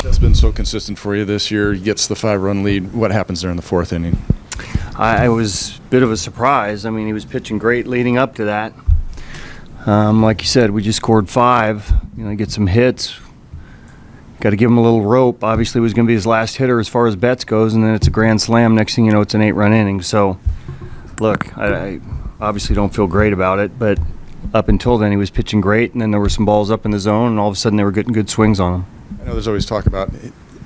It's been so consistent for you this year. He gets the 5-run lead. What happens there in the 4th inning? I was a bit of a surprise. I mean, he was pitching great leading up to that. Like you said, we just scored 5. Get some hits. Got to give him a little rope. Obviously, it was going to be his last hitter as far as bets goes, and then it's a grand slam. Next thing you know, it's an 8-run inning. So, look, I obviously don't feel great about it, but up until then, he was pitching great, and then there were some balls up in the zone, and all of a sudden they were getting good swings on him. I know there's always talk about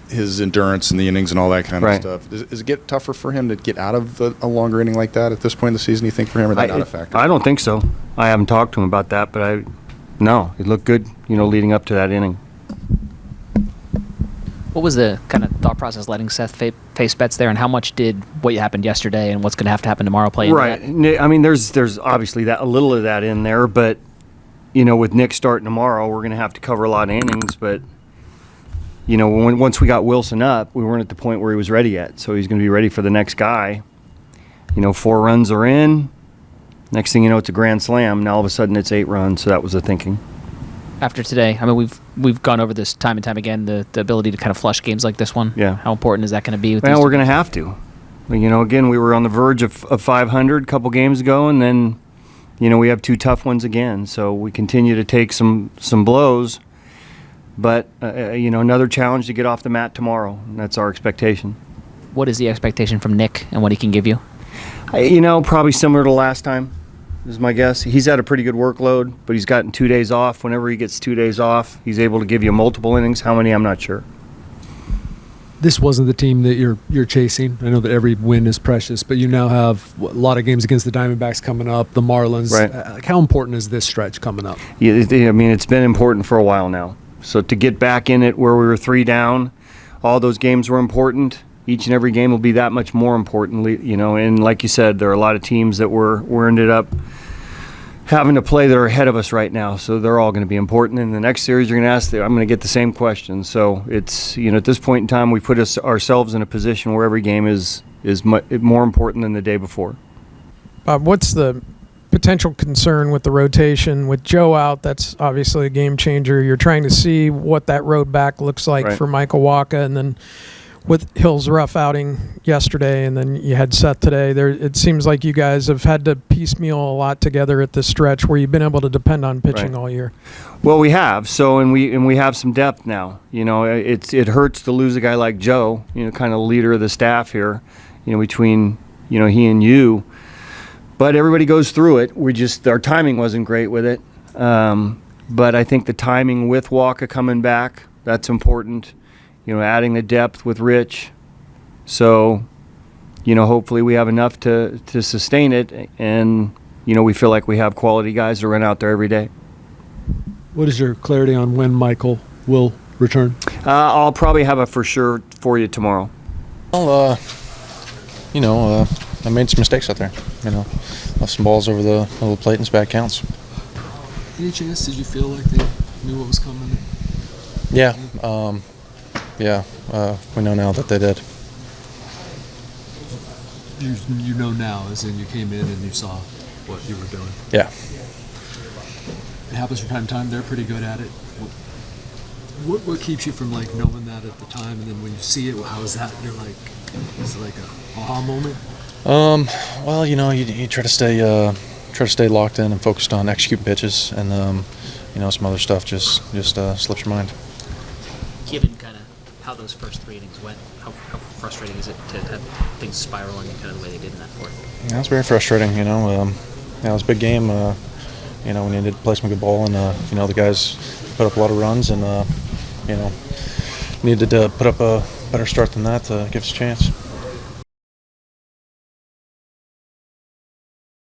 his endurance in the innings and all that kind of stuff. Does it get tougher for him to get out of a longer inning like that at this point in the season, you think, for him, or that not a factor? I don't think so. I haven't talked to him about that, but no, it looked good, leading up to that inning. What was the kind of thought process letting Seth face bets there, and how much did what happened yesterday and what's going to have to happen tomorrow play into that? Right. I mean, there's obviously a little of that in there, but, with Nick starting tomorrow, we're going to have to cover a lot of innings, but, once we got Wilson up, we weren't at the point where he was ready yet, so he's going to be ready for the next guy. 4 runs are in. Next thing you know, it's a grand slam. Now all of a sudden it's 8 runs, so that was the thinking. After today, I mean, we've gone over this time and time again, the ability to kind of flush games like this one. Yeah. How important is that going to be? Well, we're going to have to. Again, we were on the verge of 500 a couple games ago, and then, we have 2 tough ones again. So we continue to take some blows, but, another challenge to get off the mat tomorrow, and that's our expectation. What is the expectation from Nick and what he can give you? Probably similar to last time. Is my guess. He's had a pretty good workload, but he's gotten 2 days off. Whenever he gets 2 days off, he's able to give you multiple innings. How many, I'm not sure. This wasn't the team that you're chasing. I know that every win is precious, but you now have a lot of games against the Diamondbacks coming up, the Marlins. Right. How important is this stretch coming up? Yeah, it's been important for a while now. So to get back in it where we were 3 down, all those games were important. Each and every game will be that much more important, and like you said, there are a lot of teams that we're ended up having to play that are ahead of us right now, so they're all going to be important. In the next series, you're going to ask, I'm going to get the same question. So it's, at this point in time, we put ourselves in a position where every game is more important than the day before. Bob, what's the potential concern with the rotation with Joe out? That's obviously a game changer. You're trying to see what that road back looks like for Michael Wacha, and then with Hill's rough outing yesterday, and then you had Seth today. It seems like you guys have had to piecemeal a lot together at this stretch where you've been able to depend on pitching all year. Well, we have. So, and we have some depth now. It hurts to lose a guy like Joe, kind of leader of the staff here, between he and you. But everybody goes through it. Our timing wasn't great with it. But I think the timing with Wacha coming back, that's important. Adding the depth with Rich. So, hopefully we have enough to sustain it, and, we feel like we have quality guys to run out there every day. What is your clarity on when Michael will return? I'll probably have a for sure for you tomorrow. Well, I made some mistakes out there. Left some balls over the little plate and some bad counts. Any chance did you feel like they knew what was coming? Yeah. We know now that they did. You know now, as in you came in and you saw what you were doing. Yeah. It happens from time to time. They're pretty good at it. What keeps you from knowing that at the time, and then when you see it, how is that? You're like, is it like a aha moment? Well, you try to stay locked in and focused on executing pitches, and some other stuff just slips your mind. Given kind of how those first 3 innings went, how frustrating is it to have things spiraling kind of the way they did in that 4th? Yeah, it's very frustrating. It was a big game. We needed to play some good ball, and the guys put up a lot of runs, and needed to put up a better start than that to give us a chance.